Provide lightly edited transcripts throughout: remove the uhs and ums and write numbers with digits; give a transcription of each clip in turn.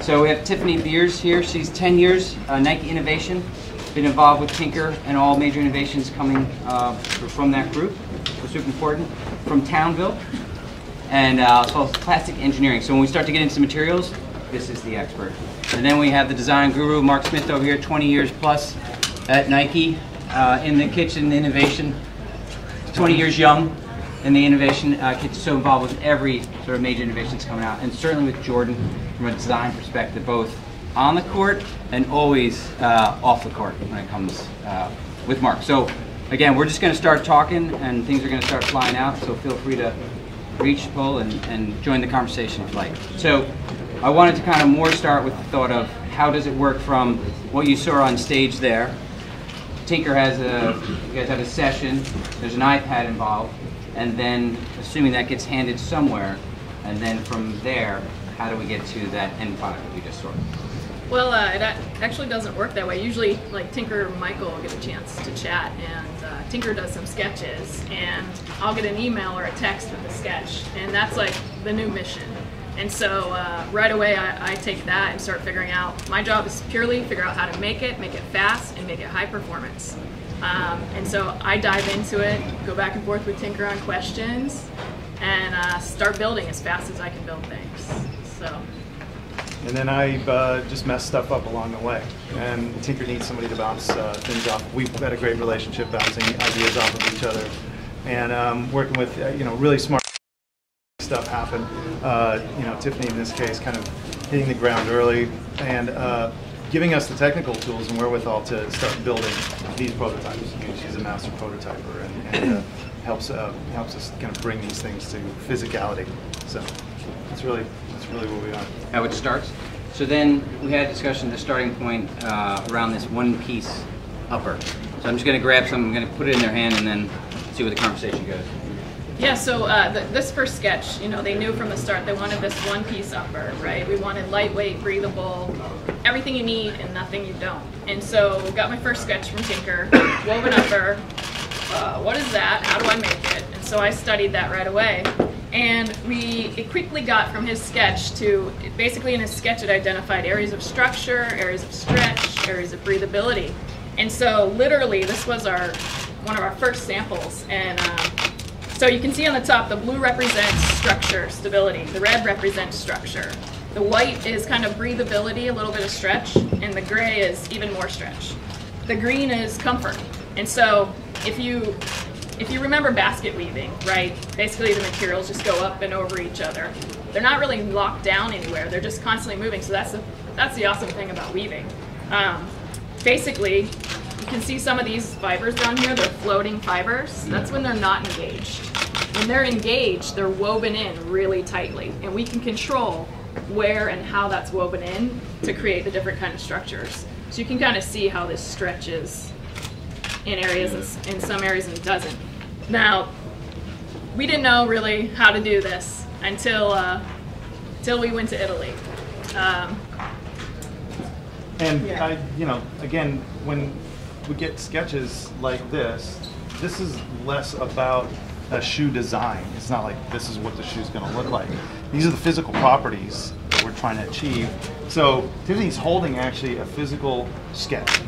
So we have Tiffany here. She's 10 years, Nike Innovation. Been involved with Tinker and all major innovations coming from that group. So super important. From Townville, and as well as plastic engineering. So when we start to get into materials, this is the expert. And then we have the design guru, Mark Smith over here, 20 years plus at Nike in the kitchen innovation. 20 years young in the innovation kitchen, so involved with every sort of major innovations coming out, and certainly with Jordan from a design perspective, both on the court and always off the court when it comes with Mark. So again, we're just going to start talking and things are going to start flying out, so feel free to reach, pull, and join the conversation if you like. So I wanted to kind of more start with the thought of how does it work from what you saw on stage there. Tinker has you guys have a session, there's an iPad involved, and then assuming that gets handed somewhere, and then from there, how do we get to that end product that we just saw? Well, it actually doesn't work that way. Usually, like Tinker and Michael will get a chance to chat, and Tinker does some sketches, and I'll get an email or a text with a sketch, and that's like the new mission. And so right away I take that and start figuring out, my job is purely figure out how to make it fast, and make it high performance. And so I dive into it, go back and forth with Tinker on questions, and start building as fast as I can build things. So. And then I just mess stuff up along the way. And Tinker needs somebody to bounce things off. We've had a great relationship bouncing ideas off of each other. And working with really smart stuff happen. Tiffany in this case kind of hitting the ground early and giving us the technical tools and wherewithal to start building these prototypes. She's a master prototyper and helps us kind of bring these things to physicality. So that's really what we are. How it starts. So then we had a discussion, the starting point around this one-piece upper. So I'm just going to grab some, I'm going to put it in their hand and then see where the conversation goes. Yeah, so this first sketch, they knew from the start they wanted this one-piece upper, right? We wanted lightweight, breathable, everything you need and nothing you don't. And so got my first sketch from Tinker, woven upper. What is that? How do I make it? And so I studied that right away. And it quickly got from his sketch to, basically in his sketch it identified areas of structure, areas of stretch, areas of breathability. And so literally this was one of our first samples. And so you can see on the top, the blue represents structure, stability. The red represents structure. The white is kind of breathability, a little bit of stretch, and the gray is even more stretch. The green is comfort. And so if you remember basket weaving, right? Basically the materials just go up and over each other. They're not really locked down anywhere. They're just constantly moving. So that's the awesome thing about weaving. Basically, you can see some of these fibers down here. They're floating fibers. That's when they're not engaged. When they're engaged, they're woven in really tightly. And we can control where and how that's woven in to create the different kind of structures. So you can kind of see how this stretches in areas, in some areas and it doesn't. Now, we didn't know really how to do this until we went to Italy. Again, when we get sketches like this is less about a shoe design. It's not like this is what the shoe's going to look like. These are the physical properties that we're trying to achieve. So Tiffany's holding actually a physical sketch.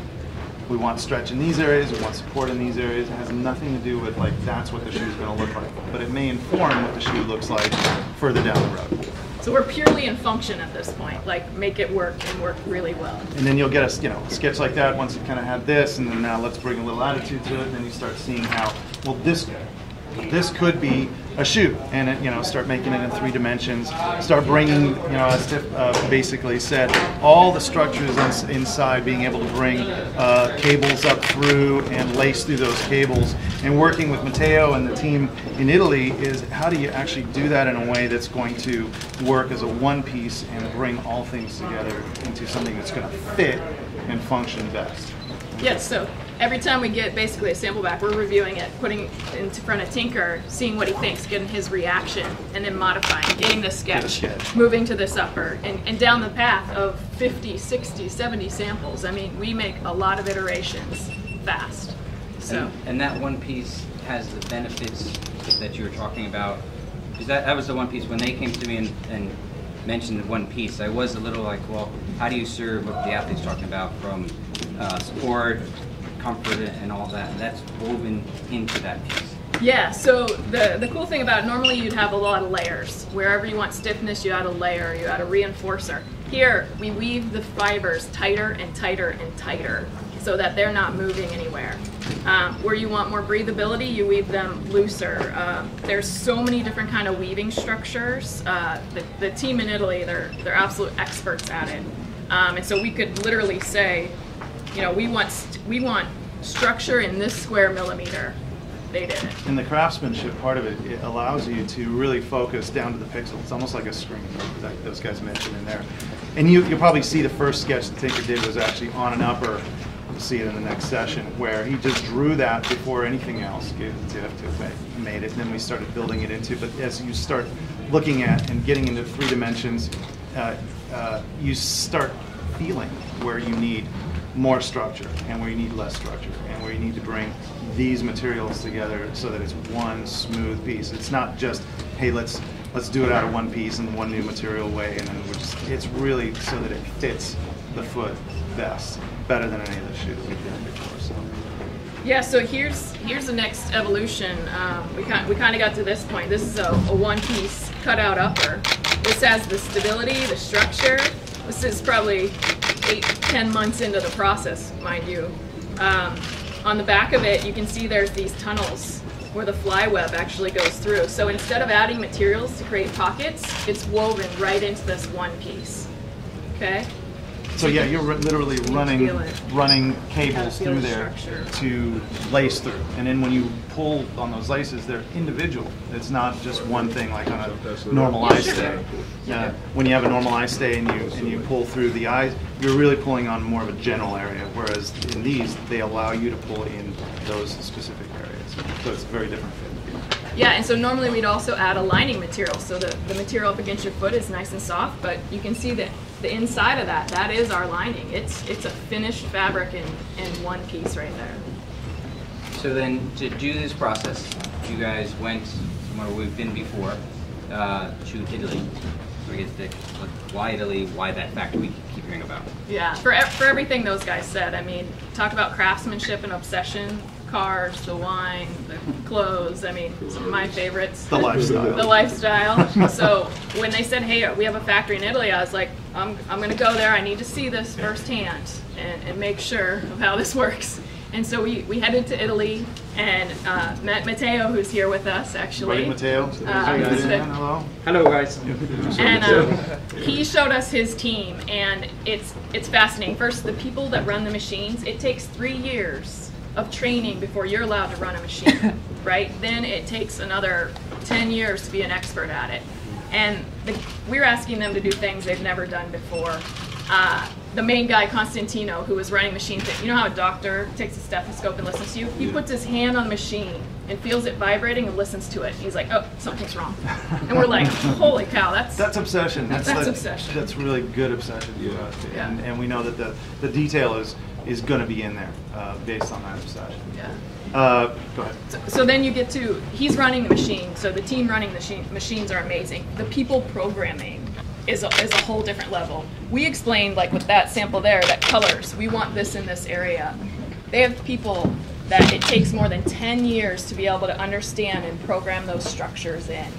We want stretch in these areas, we want support in these areas. It has nothing to do with like that's what the shoe's going to look like. But it may inform what the shoe looks like further down the road. So we're purely in function at this point, like make it work and work really well. And then you'll get a sketch like that once you kind of had this, and then now let's bring a little attitude to it, and then you start seeing how, well, this could be a shoe, and start making it in 3 dimensions. Start bringing, as Tiff basically said, all the structures inside, being able to bring cables up through and lace through those cables. And working with Matteo and the team in Italy is how do you actually do that in a way that's going to work as a one piece and bring all things together into something that's going to fit and function best. Yes, so every time we get basically a sample back, we're reviewing it, putting it in front of Tinker, seeing what he thinks, getting his reaction, and then modifying, getting the sketch, moving to this upper, and down the path of 50, 60, 70 samples. I mean, we make a lot of iterations fast. So. And that one piece has the benefits that you were talking about, because that was the one piece when they came to me and mentioned one piece, I was a little like, well, how do you serve what the athlete's talking about from support, comfort, and all that? And that's woven into that piece. Yeah, so the cool thing about it, normally you'd have a lot of layers. Wherever you want stiffness, you add a layer, you add a reinforcer. Here, we weave the fibers tighter and tighter and tighter so that they're not moving anywhere. Where you want more breathability, you weave them looser. There's so many different kind of weaving structures. The team in Italy, they're absolute experts at it. And so we could literally say, you know, we want structure in this square millimeter. They did it. And the craftsmanship part of it, it allows you to really focus down to the pixel. It's almost like a screen, like those guys mentioned in there. And you'll probably see the first sketch that Tinker did was actually on an upper. You'll see it in the next session, where he just drew that before anything else. Made it, and then we started building it into. But as you start looking at and getting into 3 dimensions, you start feeling where you need more structure and where you need less structure and where you need to bring these materials together so that it's one smooth piece. It's not just, hey, let's do it out of one piece in one new material way, and then it's really so that it fits the foot better than any of the shoes we've done before. So. Yeah, so here's the next evolution. We kind of got to this point. This is a one-piece cutout upper. This has the stability, the structure. This is probably 8-10 months into the process, mind you. On the back of it, you can see there's these tunnels where the fly web actually goes through. So instead of adding materials to create pockets, it's woven right into this one piece. Okay? So yeah, you're literally running cables through there to lace through, and then when you pull on those laces, they're individual. It's not just one thing like on a normal eye stay. When you have a normal eye stay and you pull through the eyes, you're really pulling on more of a general area. Whereas in these, they allow you to pull in those specific areas. So it's a very different fit. Yeah, and so normally we'd also add a lining material, so the material up against your foot is nice and soft, but you can see that the inside of that is our lining. It's a finished fabric in one piece right there. So then, to do this process, you guys went somewhere we've been before, to Italy. Why Italy? Why that factory we keep hearing about? Yeah, for everything those guys said. I mean, talk about craftsmanship and obsession. Cars, the wine, the clothes, I mean, some of my favorites. The lifestyle. The lifestyle. So when they said, hey, we have a factory in Italy, I was like, I'm going to go there. I need to see this firsthand and make sure of how this works. And so we headed to Italy and met Matteo, who's here with us, actually. Right, Matteo. Hello. Hello, guys. And he showed us his team, and it's fascinating. First, the people that run the machines, it takes 3 years of training before you're allowed to run a machine, right? Then it takes another 10 years to be an expert at it. And we're asking them to do things they've never done before. The main guy, Constantino, who was running machines, you know how a doctor takes a stethoscope and listens to you? He puts his hand on the machine and feels it vibrating and listens to it. He's like, oh, something's wrong. And we're like, holy cow, that's obsession. That's obsession. That's really good obsession for us. Yeah. And we know that the detail is going to be in there based on that obsession. Yeah. Go ahead. So then you get to, he's running the machine, so the team running the machines are amazing. The people programming is a whole different level. We explained, like with that sample there, that colors, we want this in this area. They have people that it takes more than 10 years to be able to understand and program those structures in.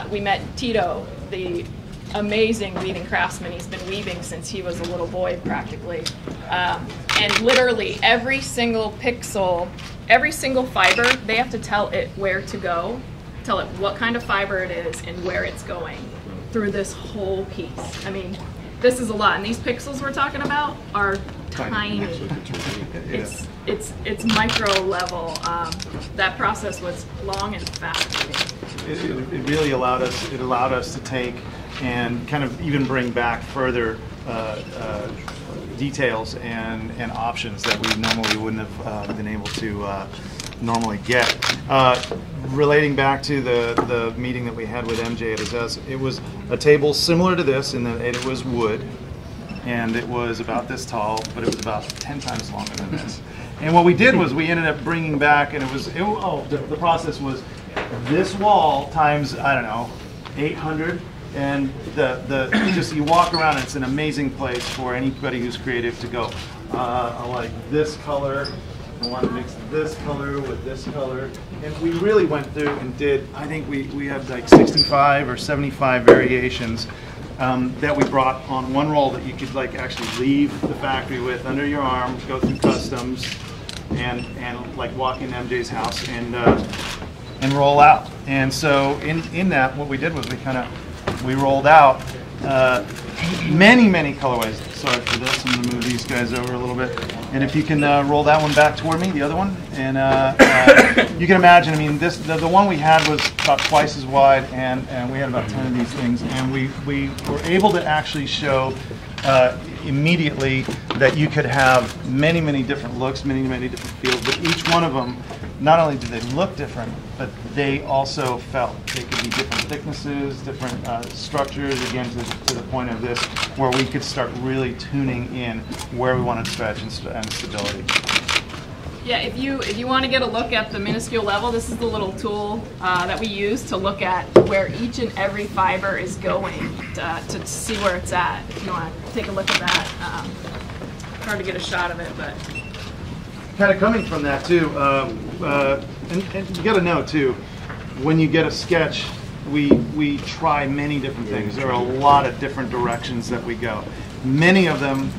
We met Tito, the amazing weaving craftsman. He's been weaving since he was a little boy practically. And literally every single pixel, every single fiber, they have to tell it where to go, tell it what kind of fiber it is and where it's going through this whole piece. I mean, this is a lot. And these pixels we're talking about are tiny. It's micro level. That process was long and fascinating. It really allowed us to take and kind of even bring back further details and options that we normally wouldn't have been able to normally get. Relating back to the meeting that we had with MJ at his house, it was a table similar to this in that it was wood, and it was about this tall, but it was about 10 times longer than this. And what we did was we ended up bringing back, and the process was this wall times, I don't know, 800 And just you walk around, it's an amazing place for anybody who's creative to go. I like this color. I want to mix this color with this color. And we really went through and did, I think we had like 65 or 75 variations that we brought on one roll that you could like actually leave the factory with under your arm, go through customs, and like walk in MJ's house and roll out. And so in that, what we did was we rolled out many colorways. Sorry for this, I'm going to move these guys over a little bit. And if you can roll that one back toward me, the other one, and you can imagine, I mean, the one we had was about twice as wide, and we had about 10 of these things, and we were able to actually show immediately that you could have many different looks, many different feels, but each one of them, not only did they look different, but they also felt. They could be different thicknesses, different structures, again, to the point of this, where we could start really tuning in where we wanted stretch and stability. Yeah, if you want to get a look at the minuscule level, this is the little tool that we use to look at where each and every fiber is going to see where it's at. If you want to take a look at that, hard to get a shot of it, but kind of coming from that too, and you got to know too, when you get a sketch, we try many different things. There are a lot of different directions that we go. Many of them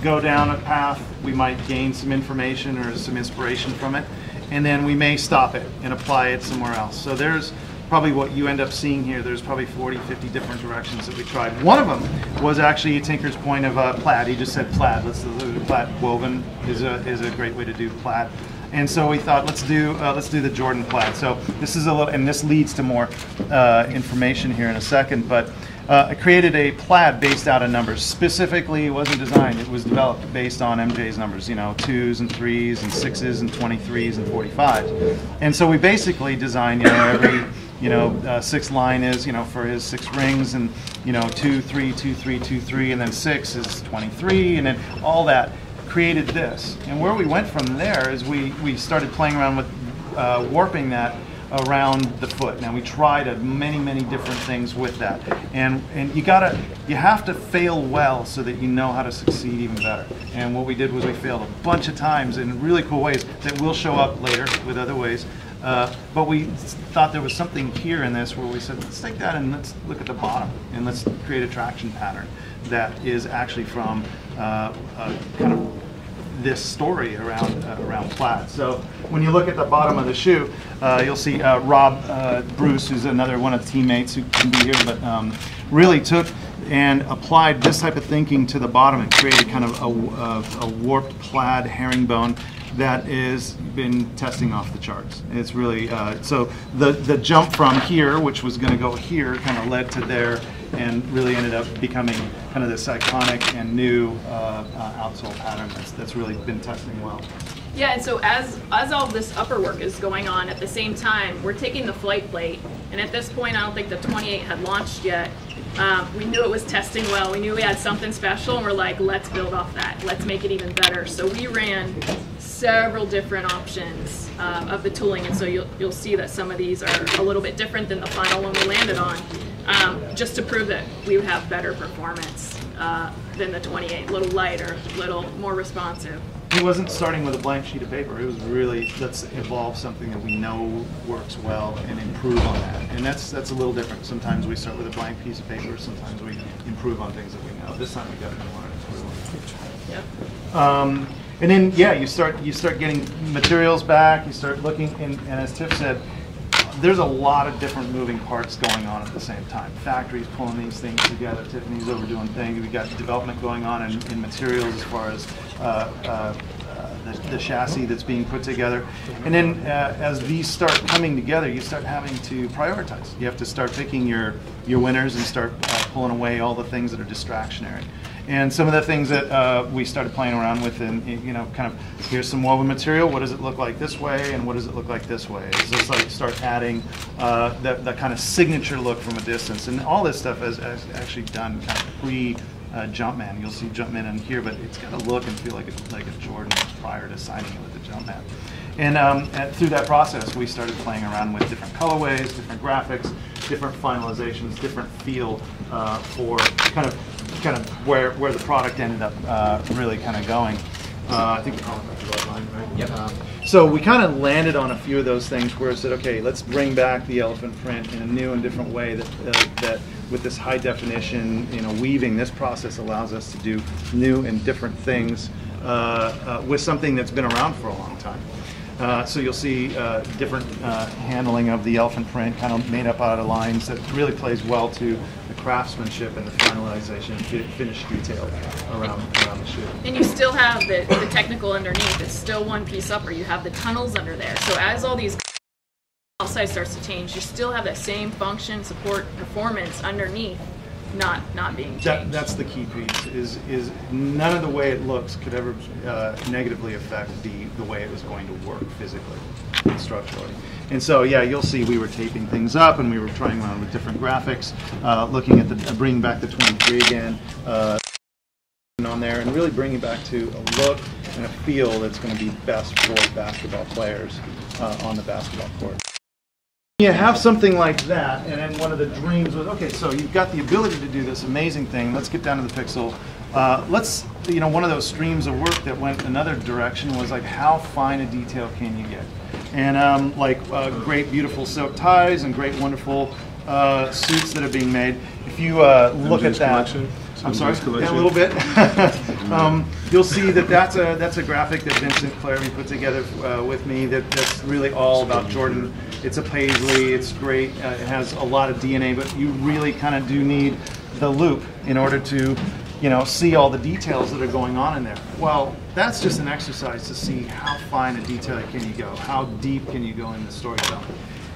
go down a path, we might gain some information or some inspiration from it, and then we may stop it and apply it somewhere else. So there's probably what you end up seeing here, there's probably 40, 50 different directions that we tried. One of them was actually Tinker's point of plaid. He just said plaid. Let's do plaid. Woven is a great way to do plaid. And so we thought, let's do the Jordan plaid. So this is a little, and this leads to more information here in a second, but I created a plaid based out of numbers. Specifically, it wasn't designed, it was developed based on MJ's numbers, you know, 2s and 3s and 6s and 23s and 45s. And so we basically designed, you know, every, you know, 6 line is, you know, for his 6 rings, and, you know, 2, 3, 2, 3, 2, 3, and then 6 is 23, and then all that created this. And where we went from there is we started playing around with warping that around the foot. Now we tried many different things with that, and you have to fail well so that you know how to succeed even better. And what we did was we failed a bunch of times in really cool ways that will show up later with other ways. But we thought there was something here in this where we said, let's take that and let's look at the bottom and let's create a traction pattern that is actually from kind of this story around plaid. So when you look at the bottom of the shoe, you'll see Rob Bruce, who's another one of the teammates who can be here, but really took and applied this type of thinking to the bottom and created kind of a warped plaid herringbone that is been testing off the charts. It's really so the jump from here, which was going to go here, kind of led to there, and really ended up becoming kind of this iconic and new outsole pattern that's really been testing well. Yeah, and so as all this upper work is going on at the same time, we're taking the flight plate, and at this point I don't think the 28 had launched yet. We knew it was testing well, we knew we had something special, and we're like, let's build off that, let's make it even better. So we ran several different options of the tooling, and so you'll see that some of these are a little bit different than the final one we landed on, just to prove that we would have better performance than the 28, a little lighter, a little more responsive. It wasn't starting with a blank sheet of paper. It was really, let's evolve something that we know works well and improve on that. And that's a little different. Sometimes we start with a blank piece of paper. Sometimes we improve on things that we know. This time we definitely wanted to improve on it. Yep. And then, yeah, you start getting materials back. You start looking, and as Tiff said, there's a lot of different moving parts going on at the same time. Factories pulling these things together. Tiffany's overdoing things. We got development going on in materials as far as the chassis that's being put together. And then as these start coming together, you start having to prioritize. You have to start picking your winners and start pulling away all the things that are distractionary. And some of the things that we started playing around with, and you know, kind of, here's some woven material. What does it look like this way, and what does it look like this way? It's just like start adding that kind of signature look from a distance, and all this stuff is actually done kind of pre Jumpman. You'll see Jumpman in here, but it's got to look and feel like a Jordan prior to signing it with the Jumpman. And through that process, we started playing around with different colorways, different graphics, different finalizations, different feel for kind of where the product ended up really kind of going. I think we're calling that the red line, right? Yep. So we kind of landed on a few of those things where I said, okay, let's bring back the elephant print in a new and different way that with this high definition, weaving, this process allows us to do new and different things with something that's been around for a long time. So you'll see different handling of the elephant print, kind of made up out of lines that really plays well to the craftsmanship and the finalization and finished detail around the shoe. And you still have the technical underneath. It's still one piece upper. You have the tunnels under there. So as all these outside starts to change, you still have that same function, support, performance underneath. Not being changed. That's the key piece. Is none of the way it looks could ever negatively affect the way it was going to work physically and structurally. And so yeah, you'll see we were taping things up and we were trying around with different graphics, looking at bringing back the 23 again on there, and really bringing back to a look and a feel that's going to be best for basketball players on the basketball court. You have something like that, and then one of the dreams was, okay, so you've got the ability to do this amazing thing. Let's get down to the pixel. One of those streams of work that went another direction was like, how fine a detail can you get? And great, beautiful silk ties and great, wonderful suits that are being made. If you look at that, collection. I'm sorry, yeah, a little bit. You'll see that that's a graphic that Vincent Clary put together with me. That's really all about Jordan. It's a paisley. It's great. It has a lot of DNA, but you really kind of do need the loop in order to, see all the details that are going on in there. Well, that's just an exercise to see how fine a detail can you go, how deep can you go in the storytelling.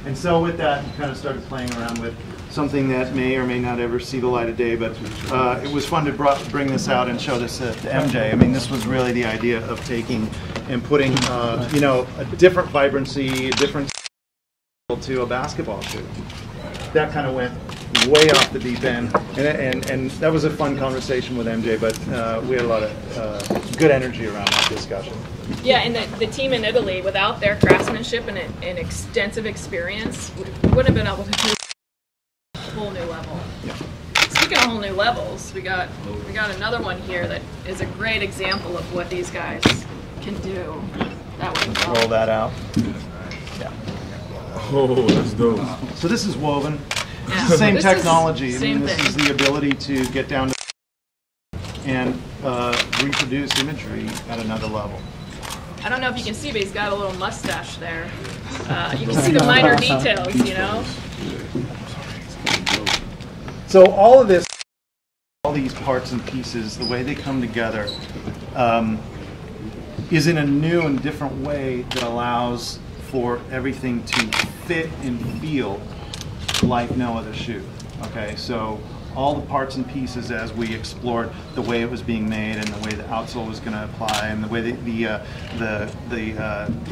And so with that, we kind of started playing around with something that may or may not ever see the light of day, but it was fun to bring this out and show this to MJ. I mean, this was really the idea of taking and putting, a different vibrancy, a different to a basketball shoe. That kind of went way off the deep end, and that was a fun conversation with MJ, but we had a lot of good energy around that discussion. Yeah, and the team in Italy, without their craftsmanship and extensive experience, wouldn't have been able to do a whole new level. Yeah. Speaking of whole new levels, we got another one here that is a great example of what these guys can do. That way. Roll that out. Yeah. Oh, that's dope. So this is woven. Yeah. It's the same technology. This is the ability to get down to and reproduce imagery at another level. I don't know if you can see, but he's got a little mustache there. You can see the minor details, So all of this, all these parts and pieces, the way they come together, is in a new and different way that allows for everything to fit and feel like no other shoe. Okay, so all the parts and pieces as we explored the way it was being made and the way the outsole was going to apply and the way the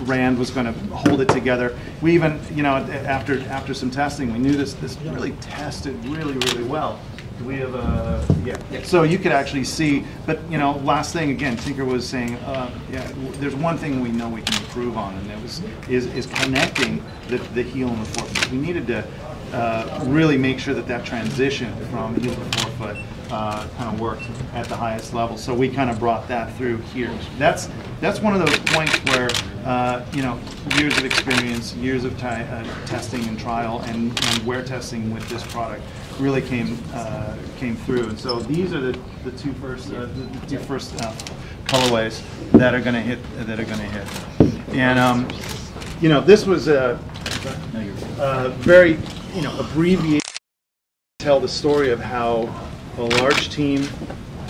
rand was going to hold it together. We even, after some testing, we knew this really tested really well. Do we have a, yeah. So you could actually see, but last thing again, Tinker was saying, there's one thing we know we can improve on, and it is connecting the heel and the forefoot. We needed to really make sure that transition from heel to forefoot kind of worked at the highest level. So we kind of brought that through here. That's one of those points where years of experience, years of testing and trial, and wear testing with this product really came through. And so these are the two first colorways that are going to hit. And this was a very abbreviated to tell the story of how a large team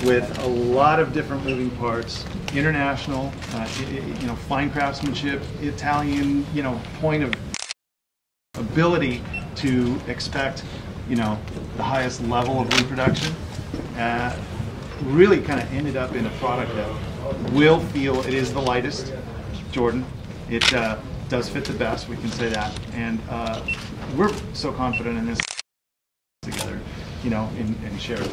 with a lot of different moving parts, international, fine craftsmanship, Italian, point of ability to expect, the highest level of reproduction, really kind of ended up in a product that will feel, it is the lightest Jordan. It does fit the best, we can say that, and we're so confident in this together, and share it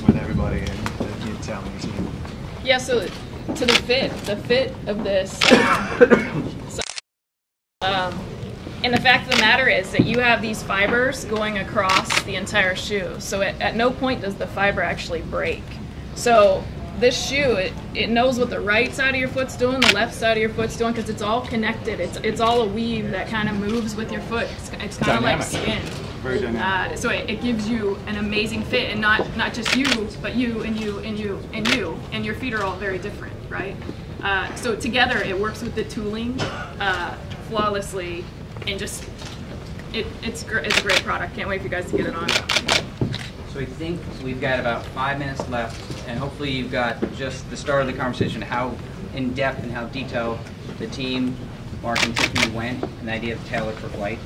with everybody and the Italian team. Yeah, so to the fit of this, And the fact of the matter is that you have these fibers going across the entire shoe. So at no point does the fiber actually break. So this shoe, it knows what the right side of your foot's doing, the left side of your foot's doing, because it's all connected. It's all a weave that kind of moves with your foot. It's kind of like skin. Very dynamic. So it gives you an amazing fit, and not just you, but you and you and you and you, and your feet are all very different, right? So together it works with the tooling flawlessly, and just it's a great product. Can't wait for you guys to get it on. So I think we've got about 5 minutes left, and hopefully you've got just the start of the conversation, how in depth and how detailed the team, Mark and Tiffany, went, and the idea of tailored for flight.